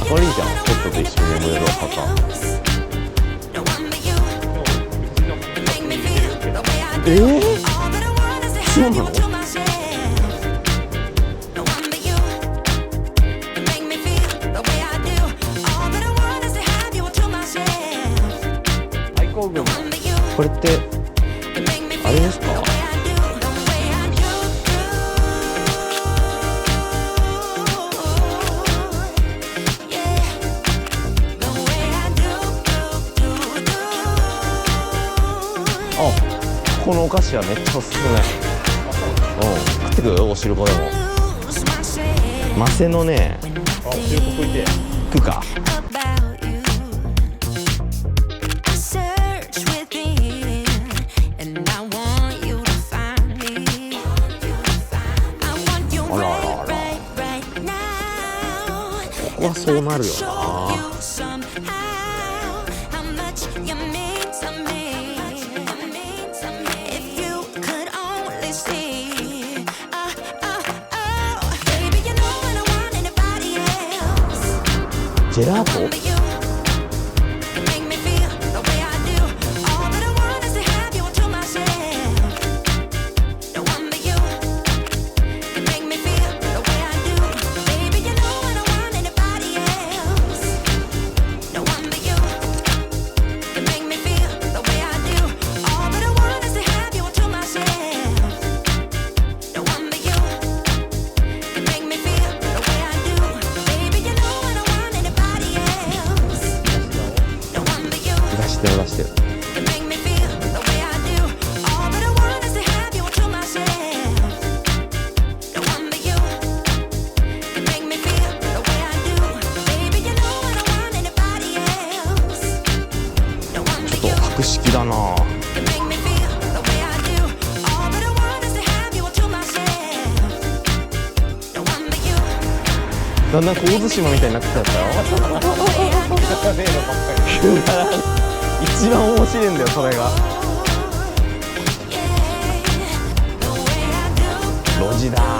これいいじゃん、ペットと一緒に眠れるパターン。そうなの？これってあれですか？このお菓子はめっちゃおすすめ。食ってく？お汁粉でも。マセのね。お汁粉食いて。食うか。あらあらあら。ここはそうなるよな。ジェラート？出してる。ちょっと格式だな。だんだん神津島みたいになってきちゃったよ。一番面白いんだよ、それが。路地だ。